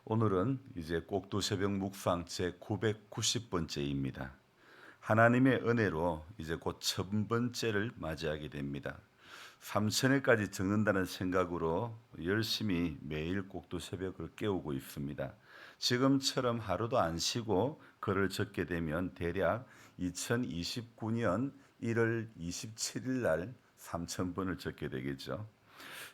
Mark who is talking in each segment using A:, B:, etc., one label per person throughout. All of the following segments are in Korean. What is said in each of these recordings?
A: 오늘은 이제 꼭두 새벽 묵상 제 990번째입니다. 하나님의 은혜로 이제 곧 1000번째를 맞이하게 됩니다. 3000회까지 적는다는 생각으로 열심히 매일 꼭두 새벽을 깨우고 있습니다. 지금처럼 하루도 안 쉬고 글을 적게 되면 대략 2029년 1월 27일 날 3000번을 적게 되겠죠.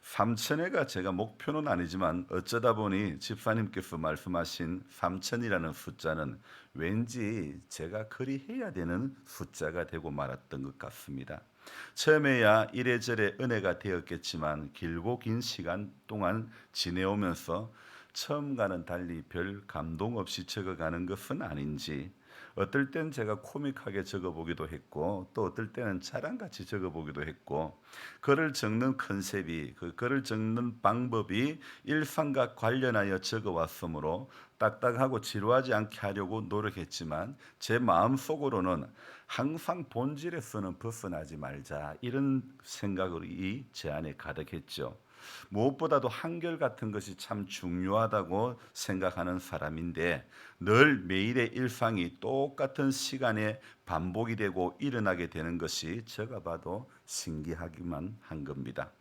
A: 3천회가 제가 목표는 아니지만 어쩌다 보니 집사님께서 말씀하신 3천이라는 숫자는 왠지 제가 그리 해야 되는 숫자가 되고 말았던 것 같습니다. 처음에야 이래저래 은혜가 되었겠지만 길고 긴 시간 동안 지내오면서 처음과는 달리 별 감동 없이 적어가는 것은 아닌지, 어떨 땐 제가 코믹하게 적어보기도 했고 또 어떨 때는 자랑같이 적어보기도 했고, 글을 적는 컨셉이, 그 글을 적는 방법이 일상과 관련하여 적어왔으므로 딱딱하고 지루하지 않게 하려고 노력했지만 제 마음속으로는 항상 본질에서는 벗어나지 말자, 이런 생각이 제 안에 가득했죠. 무엇보다도 한결같은 것이 참 중요하다고 생각하는 사람인데, 늘 매일의 일상이 똑같은 시간에 반복이 되고 일어나게 되는 것이 제가 봐도 신기하기만 한 겁니다.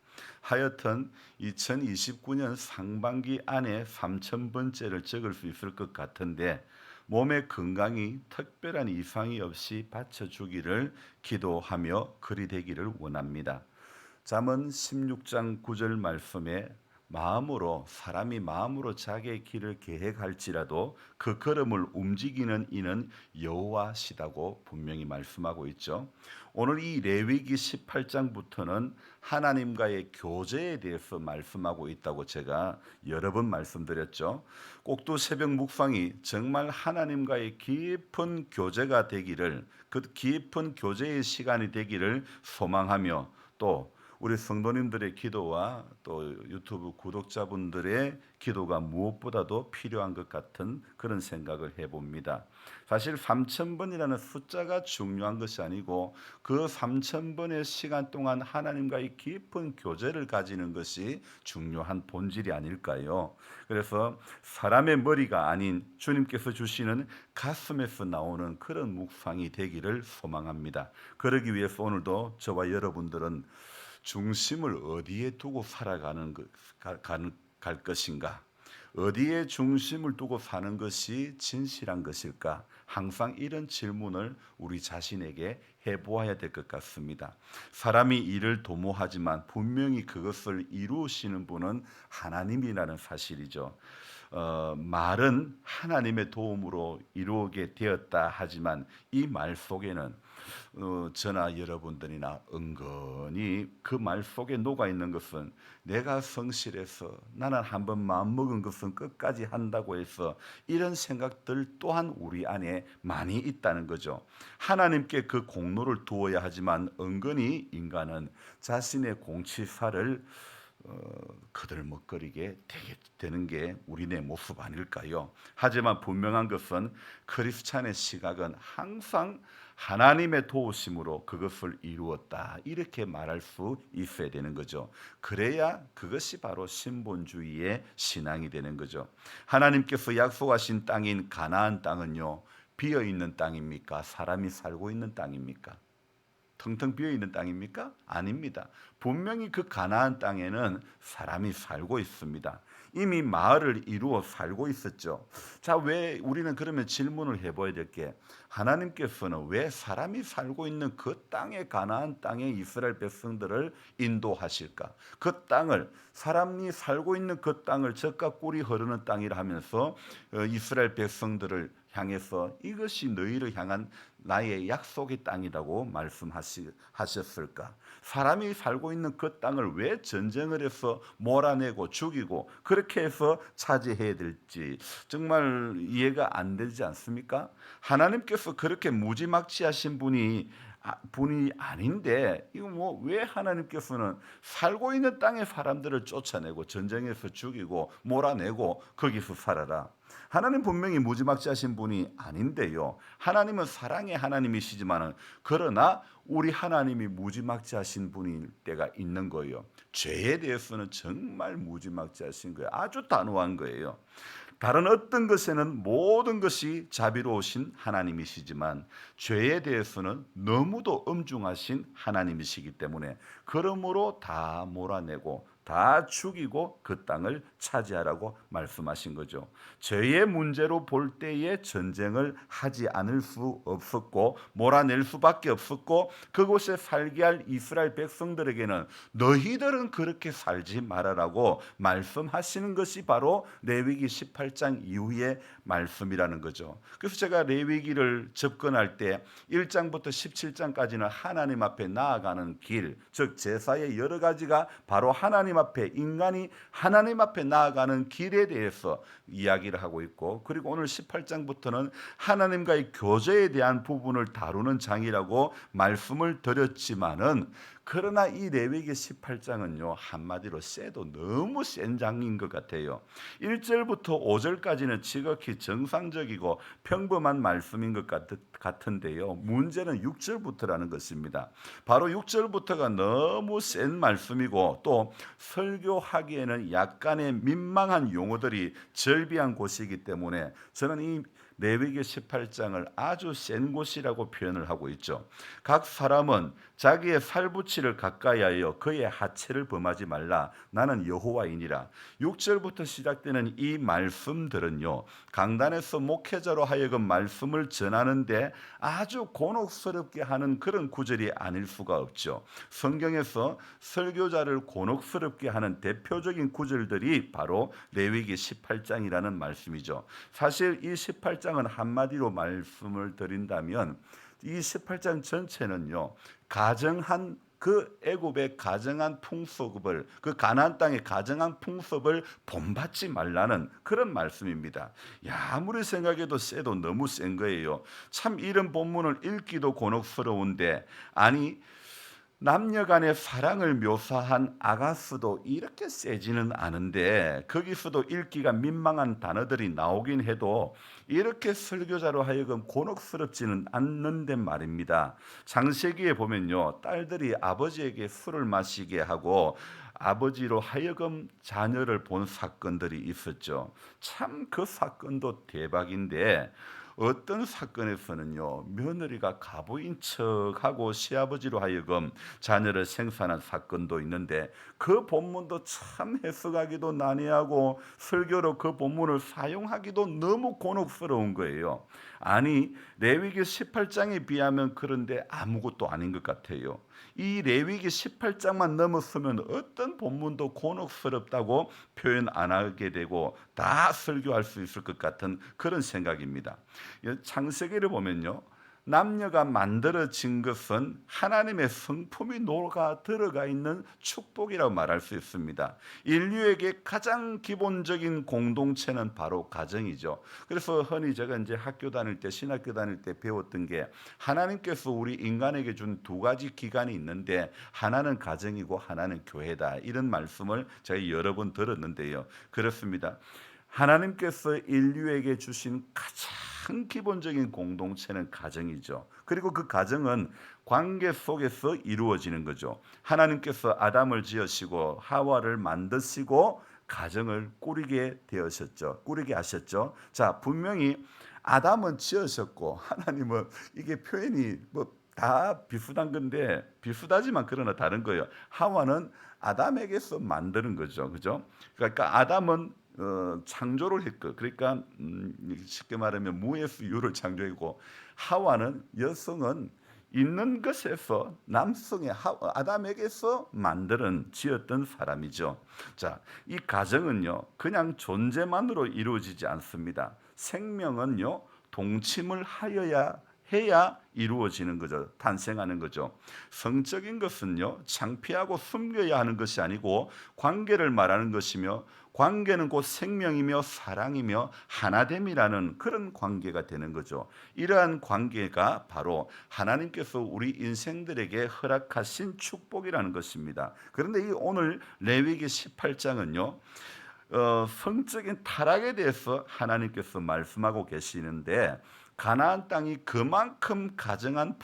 A: 하여튼 2029년 상반기 안에 3000번째를 적을 수 있을 것 같은데, 몸의 건강이 특별한 이상이 없이 받쳐주기를 기도하며 그리 되기를 원합니다. 잠언 16장 9절 말씀에 사람이 마음으로 자기의 길을 계획할지라도 그 걸음을 움직이는 이는 여호와시다고 분명히 말씀하고 있죠. 오늘 이 레위기 18장부터는 하나님과의 교제에 대해서 말씀하고 있다고 제가 여러 번 말씀드렸죠. 꼭두 새벽 묵상이 정말 하나님과의 깊은 교제가 되기를, 그 깊은 교제의 시간이 되기를 소망하며, 또 우리 성도님들의 기도와 또 유튜브 구독자분들의 기도가 무엇보다도 필요한 것 같은 그런 생각을 해봅니다. 사실 3000번이라는 숫자가 중요한 것이 아니고 그 3000번의 시간 동안 하나님과의 깊은 교제를 가지는 것이 중요한 본질이 아닐까요? 그래서 사람의 머리가 아닌 주님께서 주시는 가슴에서 나오는 그런 묵상이 되기를 소망합니다. 그러기 위해서 오늘도 저와 여러분들은 중심을 어디에 두고 살아가는 갈 것인가? 어디에 중심을 두고 사는 것이 진실한 것일까? 항상 이런 질문을 우리 자신에게 해보아야 될 것 같습니다. 사람이 일을 도모하지만 분명히 그것을 이루시는 분은 하나님이라는 사실이죠. 말은 하나님의 도움으로 이루게 되었다 하지만 이 말 속에는 저나 여러분들이나 은근히 그 말 속에 녹아 있는 것은, 내가 성실해서 나는 한번 마음먹은 것은 끝까지 한다고 해서, 이런 생각들 또한 우리 안에 많이 있다는 거죠. 하나님께 그 공로를 두어야 하지만 은근히 인간은 자신의 공치사를 거들먹거리게 되는 게 우리네 모습 아닐까요? 하지만 분명한 것은 크리스찬의 시각은 항상 하나님의 도우심으로 그것을 이루었다, 이렇게 말할 수 있어야 되는 거죠. 그래야 그것이 바로 신본주의의 신앙이 되는 거죠. 하나님께서 약속하신 땅인 가나안 땅은요, 비어있는 땅입니까? 사람이 살고 있는 땅입니까? 텅텅 비어있는 땅입니까? 아닙니다. 분명히 그 가나안 땅에는 사람이 살고 있습니다. 이미 마을을 이루어 살고 있었죠. 자, 왜 우리는 그러면 질문을 해봐야 될 게, 하나님께서는 왜 사람이 살고 있는 그 땅에, 가나안 땅에 이스라엘 백성들을 인도하실까? 그 땅을, 사람이 살고 있는 그 땅을 젖과 꿀이 흐르는 땅이라 하면서 이스라엘 백성들을 향해서 이것이 너희를 향한 나의 약속의 땅이라고 말씀하셨을까? 사람이 살고 있는 그 땅을 왜 전쟁을 해서 몰아내고 죽이고 그렇게 해서 차지해야 될지 정말 이해가 안 되지 않습니까? 하나님께서 그렇게 무지막지하신 분이 아닌데, 이거 뭐 왜 하나님께서는 살고 있는 땅의 사람들을 쫓아내고 전쟁에서 죽이고 몰아내고 거기서 살아라? 하나님 분명히 무지막지하신 분이 아닌데요. 하나님은 사랑의 하나님이시지만은, 그러나 우리 하나님이 무지막지하신 분일 때가 있는 거예요. 죄에 대해서는 정말 무지막지하신 거예요. 아주 단호한 거예요. 다른 어떤 것에는 모든 것이 자비로우신 하나님이시지만 죄에 대해서는 너무도 엄중하신 하나님이시기 때문에 그러므로 다 몰아내고 다 죽이고 그 땅을 차지하라고 말씀하신 거죠. 죄의 문제로 볼 때에 전쟁을 하지 않을 수 없었고 몰아낼 수밖에 없었고 그곳에 살게 할 이스라엘 백성들에게는 너희들은 그렇게 살지 말아라고 말씀하시는 것이 바로 레위기 18장 이후의 말씀이라는 거죠. 그래서 제가 레위기를 접근할 때 1장부터 17장까지는 하나님 앞에 나아가는 길, 즉 제사의 여러 가지가 바로 하나님 앞에 인간이 하나님 앞에 나아가는 길에 대해서 이야기를 하고 있고, 그리고 오늘 18장부터는 하나님과의 교제에 대한 부분을 다루는 장이라고 말씀을 드렸지만은 그러나 이 레위기 18장은요 한마디로 세도 너무 센 장인 것 같아요. 1절부터 5절까지는 지극히 정상적이고 평범한 말씀인 것 같은데요, 문제는 6절부터라는 것입니다. 바로 6절부터가 너무 센 말씀이고 또 설교하기에는 약간의 민망한 용어들이 절비한 곳이기 때문에 저는 이 레위기 18장을 아주 센 곳이라고 표현을 하고 있죠. 각 사람은 자기의 살붙이를 가까이하여 그의 하체를 범하지 말라. 나는 여호와이니라. 6절부터 시작되는 이 말씀들은요, 강단에서 목회자로 하여금 말씀을 전하는데 아주 곤혹스럽게 하는 그런 구절이 아닐 수가 없죠. 성경에서 설교자를 곤혹스럽게 하는 대표적인 구절들이 바로 레위기 18장이라는 말씀이죠. 사실 이 18장은 한마디로 말씀을 드린다면 이 18장 전체는요, 가정한 그 애굽의 가정한 풍습을, 그 가나안 땅의 가정한 풍습을 본받지 말라는 그런 말씀입니다. 야, 아무리 생각해도 세도 너무 센 거예요. 참 이런 본문을 읽기도 곤혹스러운데, 아니 남녀 간의 사랑을 묘사한 아가스도 이렇게 세지는 않은데 거기서도 읽기가 민망한 단어들이 나오긴 해도 이렇게 설교자로 하여금 곤혹스럽지는 않는데 말입니다. 창세기에 보면요, 딸들이 아버지에게 술을 마시게 하고 아버지로 하여금 자녀를 본 사건들이 있었죠. 참 그 사건도 대박인데 어떤 사건에서는요, 며느리가 가부인 척하고 시아버지로 하여금 자녀를 생산한 사건도 있는데 그 본문도 참 해석하기도 난해하고 설교로 그 본문을 사용하기도 너무 곤혹스러운 거예요. 아니 레위기 18장에 비하면 그런데 아무것도 아닌 것 같아요. 이 레위기 18장만 넘었으면 어떤 본문도 곤혹스럽다고 표현 안 하게 되고 다 설교할 수 있을 것 같은 그런 생각입니다. 창세기를 보면요, 남녀가 만들어진 것은 하나님의 성품이 녹아 들어가 있는 축복이라고 말할 수 있습니다. 인류에게 가장 기본적인 공동체는 바로 가정이죠. 그래서 흔히 제가 이제 학교 다닐 때, 신학교 다닐 때 배웠던 게 하나님께서 우리 인간에게 준 두 가지 기관이 있는데 하나는 가정이고 하나는 교회다, 이런 말씀을 제가 여러 번 들었는데요. 그렇습니다. 하나님께서 인류에게 주신 가장 기본적인 공동체는 가정이죠. 그리고 그 가정은 관계 속에서 이루어지는 거죠. 하나님께서 아담을 지으시고 하와를 만드시고 가정을 꾸리게 되었었죠. 꾸리게 하셨죠. 자, 분명히 아담은 지으셨고 하나님은, 이게 표현이 뭐 다 비슷한 건데 비슷하지만 그러나 다른 거예요. 하와는 아담에게서 만드는 거죠. 그죠? 그러니까 아담은 창조를 했고, 그러니까 쉽게 말하면 무에서 유를 창조했고, 하와는, 여성은 있는 것에서 남성의 아담에게서 만드는 지었던 사람이죠. 자, 이 가정은요 그냥 존재만으로 이루어지지 않습니다. 생명은요 동침을 하여야 해야 이루어지는 거죠. 탄생하는 거죠. 성적인 것은요 창피하고 숨겨야 하는 것이 아니고 관계를 말하는 것이며, 관계는 곧 생명이며 사랑이며 하나됨이라는 그런 관계가 되는 거죠. 이러한 관계가 바로 하나님께서 우리 인생들에게 허락하신 축복이라는 것입니다. 그런데 이 오늘 레위기 18장은요 성적인 타락에 대해서 하나님께서 말씀하고 계시는데 가나안 땅이 그만큼 가정한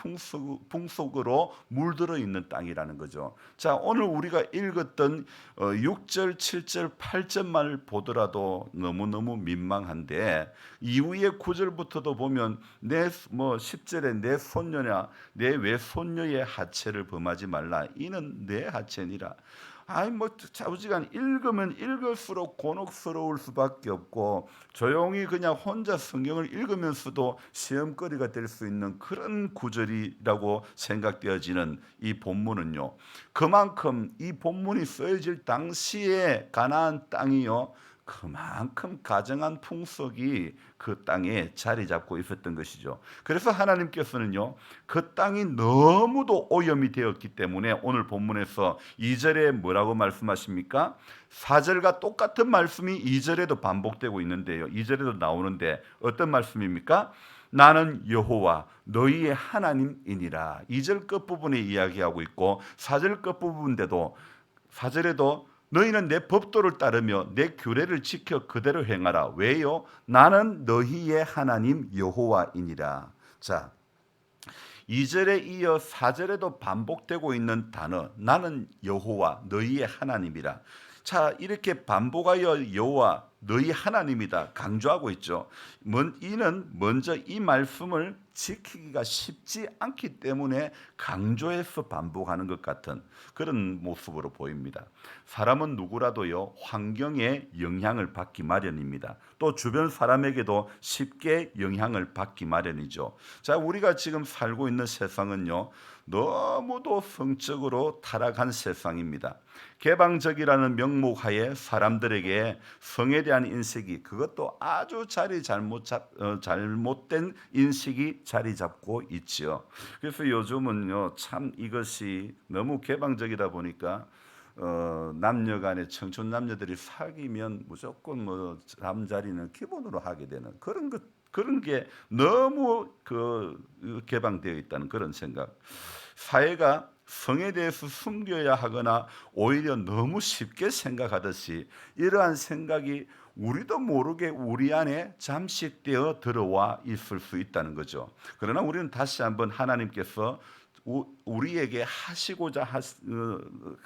A: 풍속으로 물들어 있는 땅이라는 거죠. 자, 오늘 우리가 읽었던 6절, 7절, 8절만 보더라도 너무너무 민망한데 이후의 9절부터도 보면 내 10절에 내 손녀냐 내 외손녀의 하체를 범하지 말라 이는 내 하체니라. 아이 좌우지간 읽으면 읽을수록 곤혹스러울 수밖에 없고 조용히 그냥 혼자 성경을 읽으면서도 시험거리가 될 수 있는 그런 구절이라고 생각되어지는 이 본문은요. 그만큼 이 본문이 쓰여질 당시에 가나안 땅이요. 그만큼 가정한 풍속이 그 땅에 자리 잡고 있었던 것이죠. 그래서 하나님께서는요, 그 땅이 너무도 오염이 되었기 때문에 오늘 본문에서 2절에 뭐라고 말씀하십니까? 4절과 똑같은 말씀이 2절에도 반복되고 있는데요. 2절에도 나오는데 어떤 말씀입니까? 나는 여호와 너희의 하나님이니라. 2절 끝부분에 이야기하고 있고 4절 끝부분인데도 4절에도 너희는 내 법도를 따르며 내 규례를 지켜 그대로 행하라. 왜요? 나는 너희의 하나님 여호와이니라. 자, 2절에 이어 4절에도 반복되고 있는 단어 나는 여호와 너희의 하나님이라. 자, 이렇게 반복하여 여호와 너희 하나님이다 강조하고 있죠. 이는 먼저 이 말씀을 지키기가 쉽지 않기 때문에 강조해서 반복하는 것 같은 그런 모습으로 보입니다. 사람은 누구라도요 환경에 영향을 받기 마련입니다. 또 주변 사람에게도 쉽게 영향을 받기 마련이죠. 자, 우리가 지금 살고 있는 세상은요 너무도 성적으로 타락한 세상입니다. 개방적이라는 명목하에 사람들에게 성에 대한 인식이 그것도 아주 잘못된 인식이 자리 잡고 있지요. 그래서 요즘은요 참 이것이 너무 개방적이다 보니까 남녀간에 청춘 남녀들이 사귀면 무조건 잠자리는 기본으로 하게 되는 그런 게 너무 개방되어 있다는 그런 생각. 사회가 성에 대해서 숨겨야 하거나 오히려 너무 쉽게 생각하듯이 이러한 생각이 우리도 모르게 우리 안에 잠식되어 들어와 있을 수 있다는 거죠. 그러나 우리는 다시 한번 하나님께서 우리에게 하시고자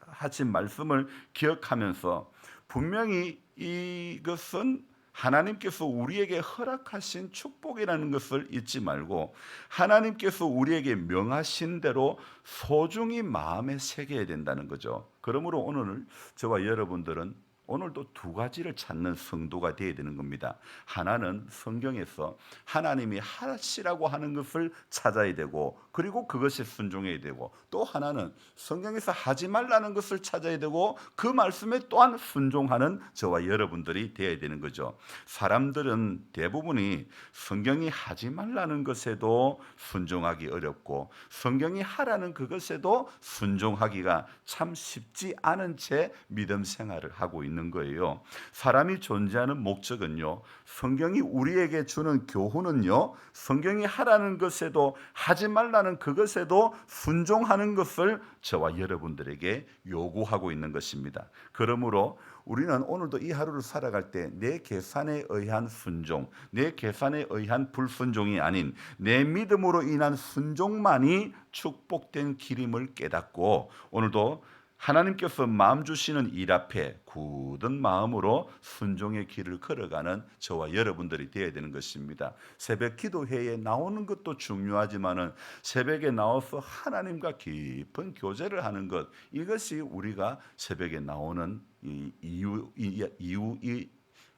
A: 하신 말씀을 기억하면서 분명히 이것은 하나님께서 우리에게 허락하신 축복이라는 것을 잊지 말고 하나님께서 우리에게 명하신 대로 소중히 마음에 새겨야 된다는 거죠. 그러므로 오늘 저와 여러분들은 오늘도 두 가지를 찾는 성도가 되어야 되는 겁니다. 하나는 성경에서 하나님이 하시라고 하는 것을 찾아야 되고 그리고 그것에 순종해야 되고 또 하나는 성경에서 하지 말라는 것을 찾아야 되고 그 말씀에 또한 순종하는 저와 여러분들이 되어야 되는 거죠. 사람들은 대부분이 성경이 하지 말라는 것에도 순종하기 어렵고 성경이 하라는 그것에도 순종하기가 참 쉽지 않은 채 믿음 생활을 하고 있는 거예요. 사람이 존재하는 목적은요. 성경이 우리에게 주는 교훈은요. 성경이 하라는 것에도 하지 말라는 그것에도 순종하는 것을 저와 여러분들에게 요구하고 있는 것입니다. 그러므로 우리는 오늘도 이 하루를 살아갈 때 내 계산에 의한 순종, 내 계산에 의한 불순종이 아닌 내 믿음으로 인한 순종만이 축복된 길임을 깨닫고 오늘도 하나님께서 마음 주시는 일 앞에 굳은 마음으로 순종의 길을 걸어가는 저와 여러분들이 되어야 되는 것입니다. 새벽 기도회에 나오는 것도 중요하지만은 새벽에 나와서 하나님과 깊은 교제를 하는 것 이것이 우리가 새벽에 나오는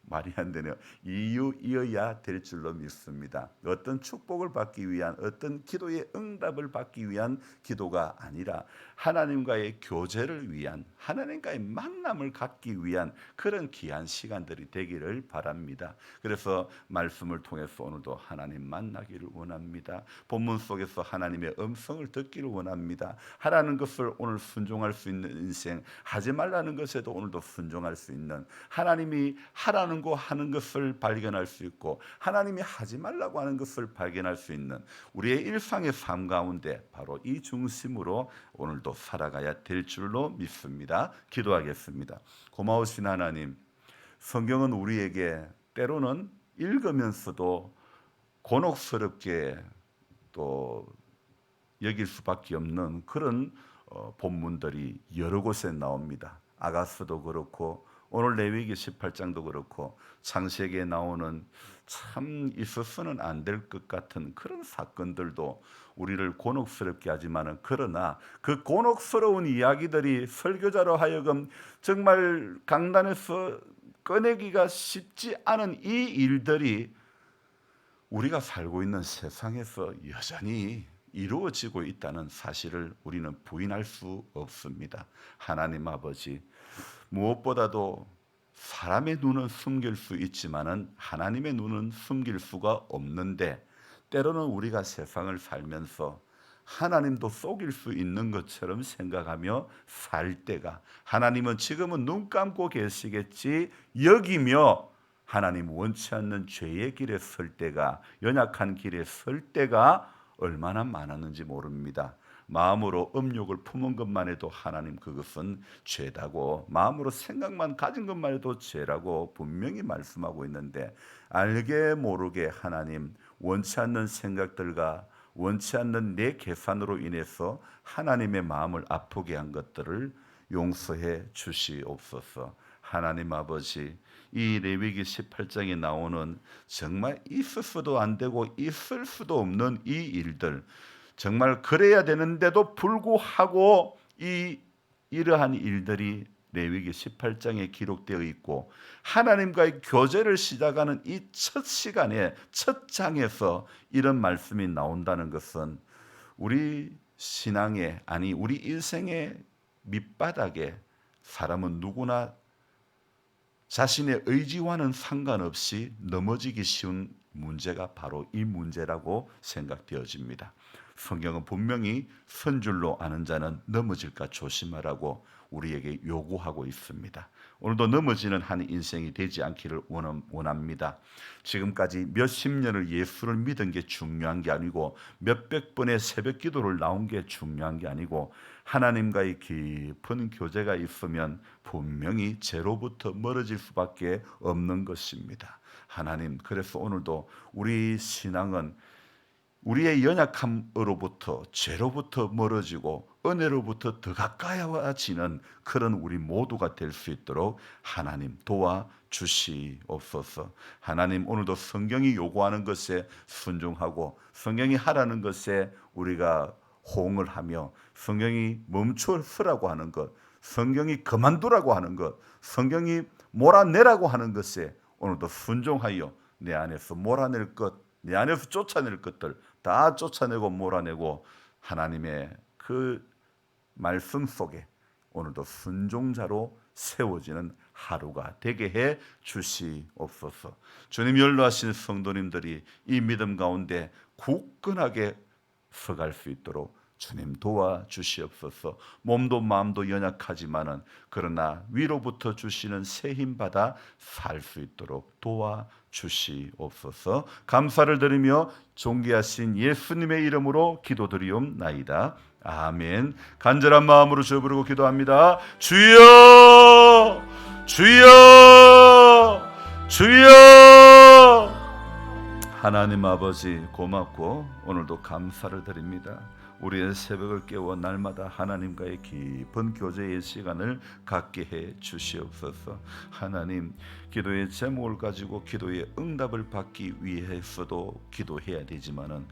A: 말이 안 되네요. 이유이어야 될 줄로 믿습니다. 어떤 축복을 받기 위한 어떤 기도의 응답을 받기 위한 기도가 아니라 하나님과의 교제를 위한 하나님과의 만남을 갖기 위한 그런 귀한 시간들이 되기를 바랍니다. 그래서 말씀을 통해서 오늘도 하나님 만나기를 원합니다. 본문 속에서 하나님의 음성을 듣기를 원합니다. 하라는 것을 오늘 순종할 수 있는 인생, 하지 말라는 것에도 오늘도 순종할 수 있는 하나님이 하라는 거 하는 것을 발견할 수 있고 하나님이 하지 말라고 하는 것을 발견할 수 있는 우리의 일상의 삶 가운데 바로 이 중심으로 오늘도 살아가야 될 줄로 믿습니다. 기도하겠습니다. 고마우신 하나님, 성경은 우리에게 때로는 읽으면서도 곤혹스럽게 또 여길 수밖에 없는 그런 본문들이 여러 곳에 나옵니다. 아가서도 그렇고 오늘 레위기 18장도 그렇고 창세기에 나오는 참 있어서는 안 될 것 같은 그런 사건들도 우리를 곤혹스럽게 하지만은, 그러나 그 곤혹스러운 이야기들이 설교자로 하여금 정말 강단에서 꺼내기가 쉽지 않은 이 일들이 우리가 살고 있는 세상에서 여전히 이루어지고 있다는 사실을 우리는 부인할 수 없습니다. 하나님 아버지, 무엇보다도 사람의 눈은 숨길 수 있지만은 하나님의 눈은 숨길 수가 없는데, 때로는 우리가 세상을 살면서 하나님도 속일 수 있는 것처럼 생각하며 살 때가, 하나님은 지금은 눈 감고 계시겠지 여기며 하나님 원치 않는 죄의 길에 설 때가, 연약한 길에 설 때가 얼마나 많았는지 모릅니다. 마음으로 음욕을 품은 것만 해도 하나님 그것은 죄다고, 마음으로 생각만 가진 것만 해도 죄라고 분명히 말씀하고 있는데, 알게 모르게 하나님 원치 않는 생각들과 원치 않는 내 계산으로 인해서 하나님의 마음을 아프게 한 것들을 용서해 주시옵소서. 하나님 아버지, 이 레위기 18장에 나오는 정말 있어서도 안 되고 있을 수도 없는 이 일들, 정말 그래야 되는데도 불구하고 이러한 일들이 레위기 18장에 기록되어 있고, 하나님과의 교제를 시작하는 이 첫 시간에 첫 장에서 이런 말씀이 나온다는 것은 우리 신앙의, 아니 우리 인생의 밑바닥에 사람은 누구나 자신의 의지와는 상관없이 넘어지기 쉬운 문제가 바로 이 문제라고 생각되어집니다. 성경은 분명히 선줄로 아는 자는 넘어질까 조심하라고 우리에게 요구하고 있습니다. 오늘도 넘어지는 한 인생이 되지 않기를 원합니다. 지금까지 몇십 년을 예수를 믿은 게 중요한 게 아니고, 몇백 번의 새벽 기도를 나온 게 중요한 게 아니고, 하나님과의 깊은 교제가 있으면 분명히 죄로부터 멀어질 수밖에 없는 것입니다. 하나님, 그래서 오늘도 우리 신앙은 우리의 연약함으로부터, 죄로부터 멀어지고 은혜로부터 더 가까워지는 그런 우리 모두가 될 수 있도록 하나님 도와주시옵소서. 하나님, 오늘도 성경이 요구하는 것에 순종하고 성경이 하라는 것에 우리가 호응을 하며, 성경이 멈추라고 하는 것, 성경이 그만두라고 하는 것, 성경이 몰아내라고 하는 것에 오늘도 순종하여 내 안에서 몰아낼 것, 내 안에서 쫓아낼 것들 다 쫓아내고 몰아내고 하나님의 그 말씀 속에 오늘도 순종자로 세워지는 하루가 되게 해 주시옵소서. 주님, 연로하신 성도님들이 이 믿음 가운데 굳건하게 서갈 수 있도록 주님 도와주시옵소서. 몸도 마음도 연약하지만은 그러나 위로부터 주시는 새 힘 받아 살 수 있도록 도와주시옵소서. 감사를 드리며 존귀하신 예수님의 이름으로 기도드리옵나이다. 아멘. 간절한 마음으로 주여 부르고 기도합니다. 주여, 주여, 주여. 하나님 아버지, 고맙고 오늘도 감사를 드립니다. 우리의 새벽을 깨워 날마다 하나님과의 깊은 교제의 시간을 갖게 해 주시옵소서. 하나님, 기도의 제목을 가지고 기도의 응답을 받기 위해서도 기도해야 되지만은